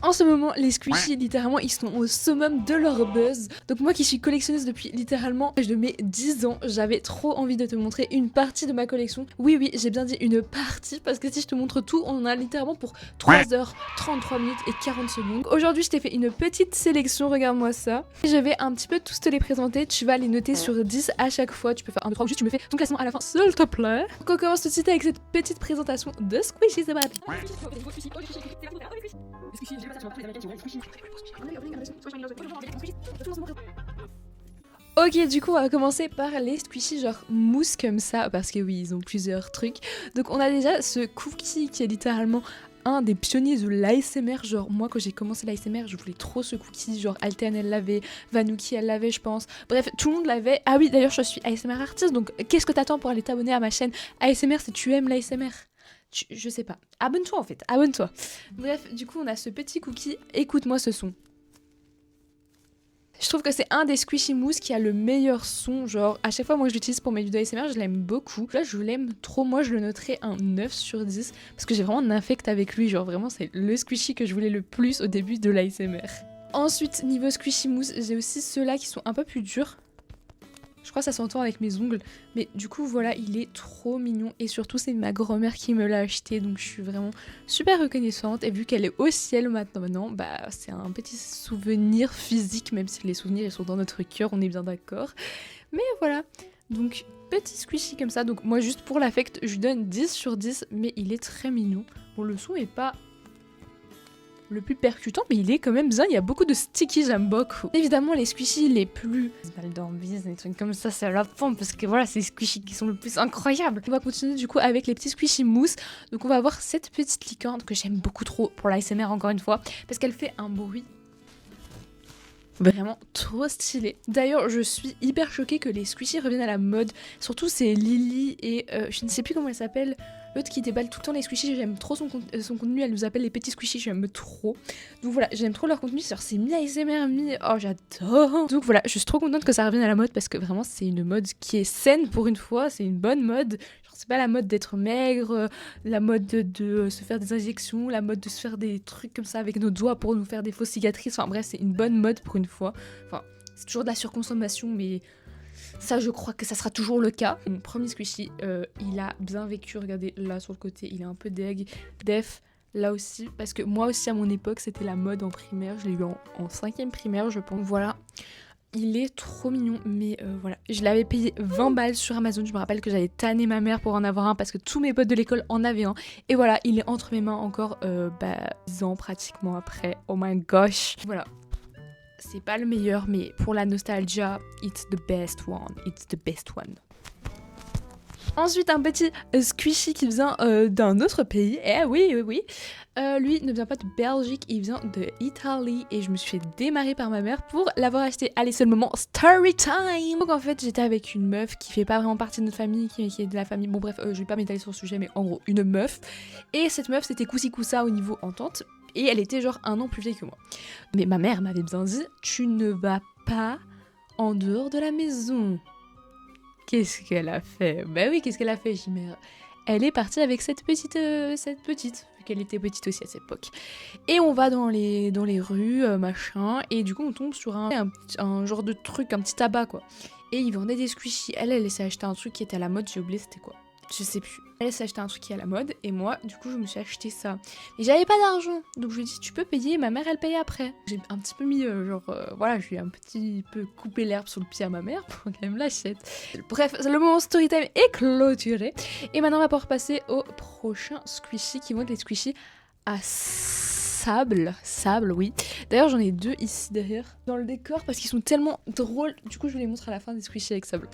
En ce moment, les squishies, littéralement, ils sont au summum de leur buzz. Donc moi qui suis collectionneuse depuis littéralement l'âge de mes 10 ans, j'avais trop envie de te montrer une partie de ma collection. Oui, oui, j'ai bien dit une partie, parce que si je te montre tout, on en a littéralement pour 3 heures, 33 minutes et 40 secondes. Aujourd'hui, je t'ai fait une petite sélection, regarde-moi ça. Je vais un petit peu tous te les présenter, tu vas les noter sur 10 à chaque fois. Tu peux faire 1, 2, 3 ou juste tu me fais ton classement à la fin, s'il te plaît. Donc on commence tout de suite avec cette petite présentation de Squishies, c'est parti. Ok, du coup on va commencer par les squishies genre mousse comme ça, parce que oui, ils ont plusieurs trucs. Donc on a déjà ce cookie qui est littéralement un des pionniers de l'ASMR. Genre moi quand j'ai commencé l'ASMR, je voulais trop ce cookie. Genre Alten elle l'avait, Vanuki elle l'avait je pense. Bref, tout le monde l'avait. Ah oui, d'ailleurs je suis ASMR artiste, donc qu'est-ce que t'attends pour aller t'abonner à ma chaîne ASMR si tu aimes l'ASMR? Je sais pas. Abonne-toi en fait, abonne-toi. Bref, du coup on a ce petit cookie. Écoute-moi ce son. Je trouve que c'est un des squishy mousse qui a le meilleur son, genre à chaque fois moi je l'utilise pour mes vidéos ASMR, je l'aime beaucoup. Là je l'aime trop, moi je le noterais un 9 sur 10 parce que j'ai vraiment un affect avec lui, genre vraiment c'est le squishy que je voulais le plus au début de l'ASMR. Ensuite niveau squishy mousse, j'ai aussi ceux-là qui sont un peu plus durs. Je crois que ça s'entend avec mes ongles, mais du coup voilà, il est trop mignon et surtout c'est ma grand-mère qui me l'a acheté, donc je suis vraiment super reconnaissante. Et vu qu'elle est au ciel maintenant, bah c'est un petit souvenir physique, même si les souvenirs ils sont dans notre cœur, on est bien d'accord. Mais voilà, donc petit squishy comme ça, donc moi juste pour l'affect je lui donne 10 sur 10, mais il est très mignon. Bon le son est pas le plus percutant, mais il est quand même bien, il y a beaucoup de sticky, j'aime beaucoup. Évidemment les squishies les plus mal d'ambise, des trucs comme ça, c'est à la fin, parce que voilà, c'est les squishies qui sont le plus incroyables. On va continuer du coup avec les petits squishies mousse. Donc on va avoir cette petite licorne que j'aime beaucoup trop pour l'ASMR encore une fois, parce qu'elle fait un bruit vraiment trop stylé. D'ailleurs, je suis hyper choquée que les squishies reviennent à la mode. Surtout c'est Lily et je ne sais plus comment elle s'appelle. L'autre qui déballe tout le temps les squishies, j'aime trop son contenu, elle nous appelle les petits squishies, j'aime trop. Donc voilà, j'aime trop leur contenu, c'est mi-ASMR, oh j'adore. Donc voilà, je suis trop contente que ça revienne à la mode parce que vraiment c'est une mode qui est saine pour une fois, c'est une bonne mode. Genre c'est pas la mode d'être maigre, la mode de se faire des injections, la mode de se faire des trucs comme ça avec nos doigts pour nous faire des fausses cicatrices. Enfin bref, c'est une bonne mode pour une fois. Enfin, c'est toujours de la surconsommation, mais ça, je crois que ça sera toujours le cas. Mon premier squishy, il a bien vécu. Regardez, là, sur le côté, il est un peu def. Là aussi, parce que moi aussi, à mon époque, c'était la mode en primaire. Je l'ai eu en 5ème primaire, je pense. Voilà. Il est trop mignon, mais voilà. Je l'avais payé 20 balles sur Amazon. Je me rappelle que j'avais tanné ma mère pour en avoir un parce que tous mes potes de l'école en avaient un. Et voilà, il est entre mes mains encore 10 ans pratiquement après. Oh my gosh. Voilà. C'est pas le meilleur, mais pour la nostalgia, it's the best one. It's the best one. Ensuite, un petit squishy qui vient d'un autre pays. Eh oui, oui, oui. Lui ne vient pas de Belgique, il vient de Italie. Et je me suis fait démarrer par ma mère pour l'avoir acheté. Allez, c'est le moment story time. Donc en fait, j'étais avec une meuf qui fait pas vraiment partie de notre famille, qui est de la famille. Bon bref, je vais pas m'étaler sur le sujet, mais en gros, une meuf. Et cette meuf, c'était Koussi Koussa au niveau entente. Et elle était genre 1 an plus vieille que moi. Mais ma mère m'avait bien dit, tu ne vas pas en dehors de la maison. Qu'est-ce qu'elle a fait? Bah oui, qu'est-ce qu'elle a fait, Chimère? Elle est partie avec cette petite, vu qu'elle était petite aussi à cette époque. Et on va dans les rues, machin, et du coup on tombe sur un genre de truc, un petit tabac quoi. Et ils vendaient des squishies. Elle s'est acheté un truc qui était à la mode, j'ai oublié c'était quoi. Je sais plus. Elle s'est acheté un truc qui est à la mode et moi, du coup, je me suis acheté ça. Mais j'avais pas d'argent, donc je lui ai dit tu peux payer. Ma mère, elle paye après. J'ai un petit peu mis, voilà, je lui ai un petit peu coupé l'herbe sur le pied à ma mère pour qu'elle me l'achète. Bref, le moment story time est clôturé. Et maintenant, on va pouvoir passer au prochain squishy qui vont être les squishies à sable, oui. D'ailleurs, j'en ai 2 ici derrière dans le décor parce qu'ils sont tellement drôles. Du coup, je vous les montre à la fin des squishies avec sable.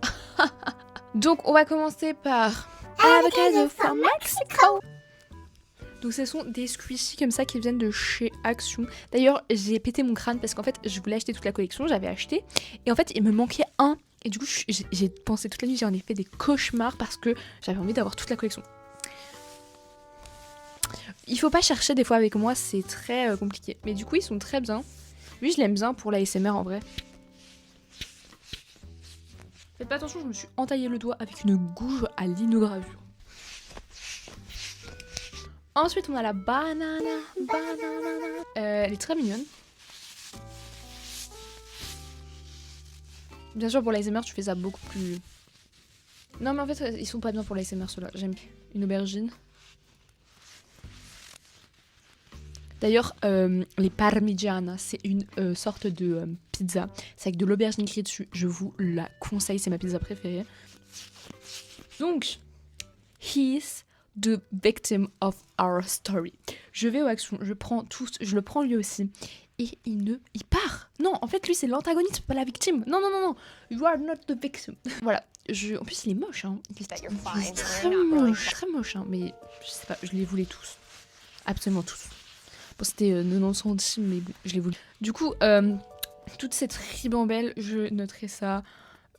Donc, on va commencer par Avocado from Mexico. Donc ce sont des squishies comme ça qui viennent de chez Action. D'ailleurs j'ai pété mon crâne parce qu'en fait je voulais acheter toute la collection, j'avais acheté. Et en fait il me manquait un. Et du coup j'ai pensé toute la nuit, j'en ai fait des cauchemars parce que j'avais envie d'avoir toute la collection. Il faut pas chercher des fois avec moi, c'est très compliqué. Mais du coup ils sont très bien. Lui je l'aime bien pour l'ASMR en vrai. Faites pas attention, je me suis entaillé le doigt avec une gouge à linogravure. Ensuite, on a la banana. Elle est très mignonne. Bien sûr, pour l'ASMR, tu fais ça beaucoup plus... Non, mais en fait, ils sont pas bien pour l'ASMR, ceux-là. J'aime une aubergine. D'ailleurs, les parmigiana, c'est une sorte de pizza. C'est avec de l'aubergine grillée dessus. Je vous la conseille, c'est ma pizza préférée. Donc, he's the victim of our story. Je vais aux actions, je prends tous, je le prends lui aussi. Et il part. Non, en fait, lui, c'est l'antagoniste, pas la victime. Non, non, non, non. You are not the victim. Voilà. En plus, il est moche, hein. Il est très moche, hein. Mais je sais pas, je les voulais tous. Absolument tous. Bon, c'était 90 centimes, mais bon, je les voulais. Du coup, toute cette ribambelle, je noterai ça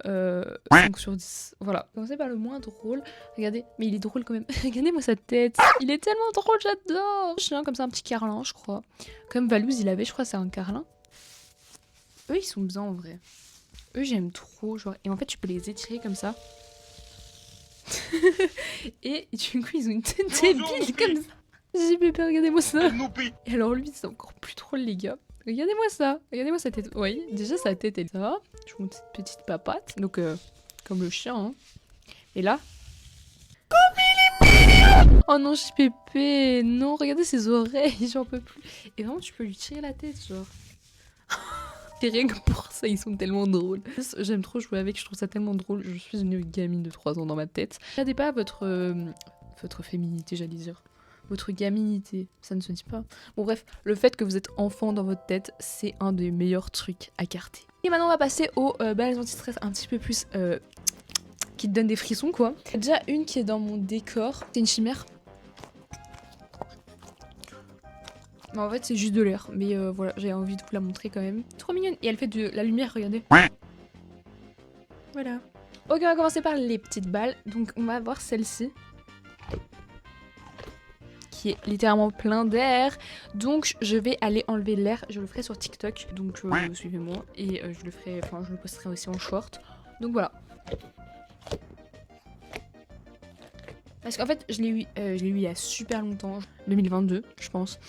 5 sur 10. Voilà. Commencez par le moins drôle. Regardez, mais il est drôle quand même. Regardez-moi sa tête. Il est tellement drôle, j'adore. Chien comme ça, un petit carlin, je crois. Comme Valouz, il avait, je crois, c'est un carlin. Eux, ils sont bien en vrai. Eux, j'aime trop. Genre... Et en fait, tu peux les étirer comme ça. Et du coup, ils ont une tête débile comme ça. J'ai bébé, regardez-moi ça. Et alors, lui, c'est encore plus drôle, les gars. Regardez-moi ça. Regardez-moi sa tête. Oui, déjà, sa tête, elle est ça. Je montre cette petite papate. Donc, comme le chien, hein. Et là. Comme il est mignon. Oh non, Pépé. Non, regardez ses oreilles. J'en peux plus. Et vraiment, tu peux lui tirer la tête, genre. Et rien que pour ça, ils sont tellement drôles. J'aime trop jouer avec, je trouve ça tellement drôle. Je suis une gamine de 3 ans dans ma tête. Regardez pas votre féminité, j'allais dire. Votre gaminité, ça ne se dit pas. Bon bref, le fait que vous êtes enfant dans votre tête, c'est un des meilleurs trucs à carter. Et maintenant on va passer aux balles anti-stress un petit peu plus qui te donnent des frissons quoi. Il y a déjà une qui est dans mon décor, c'est une chimère. Mais en fait c'est juste de l'air, mais voilà, j'ai envie de vous la montrer quand même. Trop mignonne, et elle fait de la lumière, regardez. Voilà. Ok, on va commencer par les petites balles, donc on va voir celle-ci. Qui est littéralement plein d'air. Donc je vais aller enlever l'air. Je le ferai sur TikTok. Donc suivez-moi. Et je le posterai aussi en short. Donc voilà. Parce qu'en fait, je l'ai eu il y a super longtemps. 2022, je pense.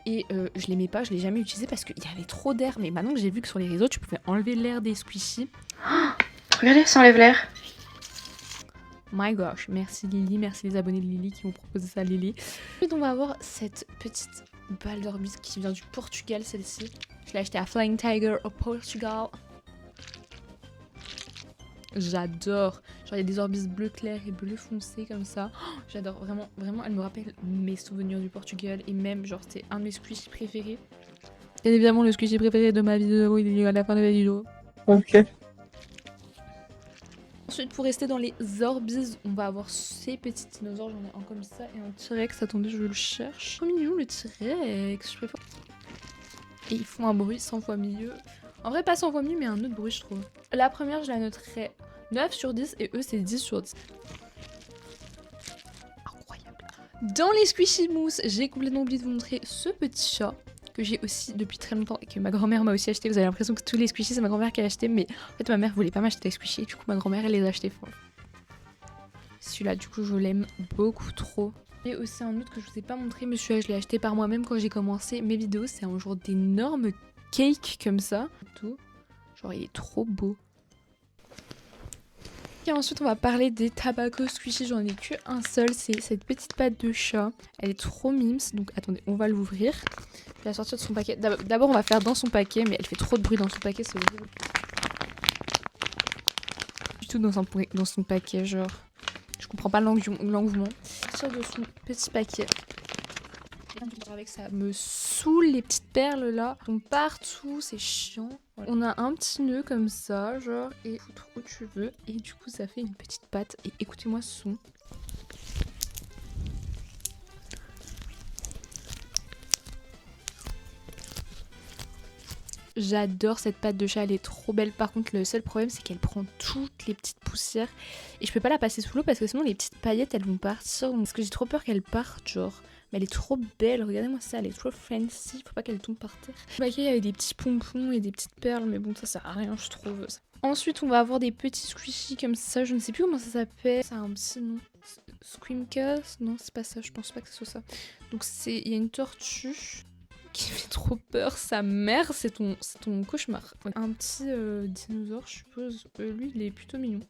Et je l'aimais pas, je l'ai jamais utilisé parce qu'il y avait trop d'air. Mais maintenant que j'ai vu que sur les réseaux, tu pouvais enlever l'air des squishies. Oh, regardez, ça enlève l'air. My gosh, merci Lily, merci les abonnés de Lily qui m'ont proposé ça, Lily. Ensuite, on va avoir cette petite balle d'orbis qui vient du Portugal, celle-ci. Je l'ai achetée à Flying Tiger au Portugal. J'adore. Genre, il y a des orbis bleu clair et bleu foncé comme ça. Oh, j'adore, vraiment, vraiment, elle me rappelle mes souvenirs du Portugal. Et même, genre, c'est un de mes squishies préférés. Bien évidemment, le squishy préféré de ma vidéo, il est à la fin de la vidéo. Ok. Ensuite, pour rester dans les Orbeez, on va avoir ces petits dinosaures. J'en ai un comme ça et un T-Rex. Attendez, je le cherche. Trop mignon le T-Rex, je préfère. Et ils font un bruit 100 fois mieux. En vrai, pas 100 fois mieux, mais un autre bruit, je trouve. La première, je la noterais 9 sur 10 et eux, c'est 10 sur 10. Incroyable. Dans les Squishy Mousse, j'ai complètement oublié de vous montrer ce petit chat que j'ai aussi depuis très longtemps et que ma grand-mère m'a aussi acheté. Vous avez l'impression que tous les squishies c'est ma grand-mère qui a acheté, mais en fait ma mère voulait pas m'acheter les squishies, du coup ma grand-mère elle les a achetés. Celui-là du coup je l'aime beaucoup trop. Et aussi un autre que je vous ai pas montré, mais celui-là je l'ai acheté par moi-même quand j'ai commencé mes vidéos. C'est un genre d'énorme cake comme ça. Tout. Genre il est trop beau. Et ensuite on va parler des Tabaco Squishy, j'en ai que un seul, c'est cette petite patte de chat. Elle est trop mimes, donc attendez, on va l'ouvrir. Je vais la sortir de son paquet. D'abord on va faire dans son paquet, mais elle fait trop de bruit dans son paquet, c'est horrible. Du tout dans son paquet, genre. Je comprends pas l'engouement. Sortir de son petit paquet. Avec ça me saoule, les petites perles là sont partout, c'est chiant. Voilà. On a un petit nœud comme ça, genre, et foutre où tu veux. Et du coup, ça fait une petite patte. Et écoutez-moi ce son. J'adore cette pâte de chat, elle est trop belle. Par contre, le seul problème, c'est qu'elle prend toutes les petites poussières. Et je peux pas la passer sous l'eau parce que sinon, les petites paillettes, elles vont partir. Parce que j'ai trop peur qu'elles partent, genre. Mais elle est trop belle, regardez-moi ça, elle est trop fancy, faut pas qu'elle tombe par terre. Le paquet avec des petits pompons et des petites perles, mais bon ça sert à rien je trouve. Ensuite on va avoir des petits squishies comme ça, je ne sais plus comment ça s'appelle, ça a un petit nom. Screamcast. Non, c'est pas ça, je pense pas que ce soit ça. Donc il y a une tortue qui fait trop peur. Sa mère, c'est ton cauchemar. Ouais. Un petit dinosaure, je suppose. Lui, il est plutôt mignon.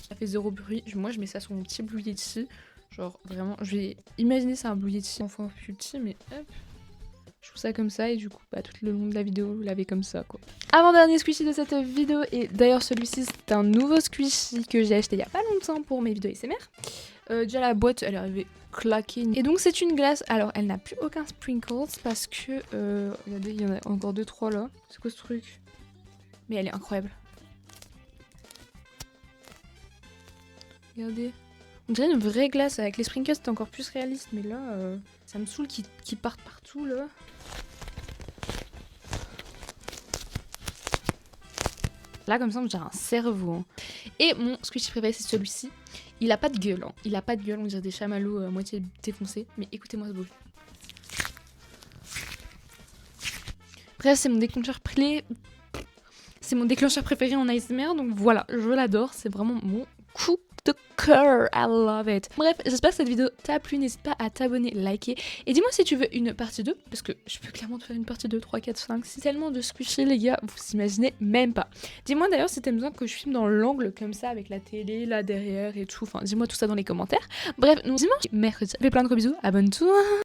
Ça fait zéro bruit. Moi, je mets ça sur mon petit Blue Yeti. Genre, vraiment, je vais imaginer c'est un Blue Yeti enfant plus petit, mais hop. Je trouve ça comme ça et du coup, bah, tout le long de la vidéo, vous l'avez comme ça, quoi. Avant-dernier squishy de cette vidéo, et d'ailleurs celui-ci, c'est un nouveau squishy que j'ai acheté il y a pas longtemps pour mes vidéos ASMR. Déjà la boîte, elle est arrivée claquée. Et donc c'est une glace, alors elle n'a plus aucun sprinkles parce que, regardez, il y en a encore 2-3 là. C'est quoi ce truc? Mais elle est incroyable. Regardez. On dirait une vraie glace, avec les sprinkles c'était encore plus réaliste, mais là, ça me saoule qu'ils partent partout là. Là, comme ça, on dirait un cerveau. Hein. Et mon squishy préféré, c'est celui-ci. Il a pas de gueule. Hein. Il a pas de gueule, on dirait des chamallows à moitié défoncés. Mais écoutez-moi ce bruit. Bref, c'est mon déclencheur C'est mon déclencheur préféré en ASMR. Donc voilà, je l'adore. C'est vraiment mon coup de cœur. I love it. Bref, j'espère que cette vidéo t'a plu. N'hésite pas à t'abonner, liker. Et dis-moi si tu veux une partie 2. Parce que je peux clairement te faire une partie 2, 3, 4, 5. C'est tellement de squishy, les gars. Vous imaginez même pas. Dis-moi d'ailleurs si t'aimes besoin que je filme dans l'angle comme ça, avec la télé là derrière et tout. Enfin, dis-moi tout ça dans les commentaires. Bref, nous dis-moi mercredi. Je fais plein de gros bisous. Abonne-toi.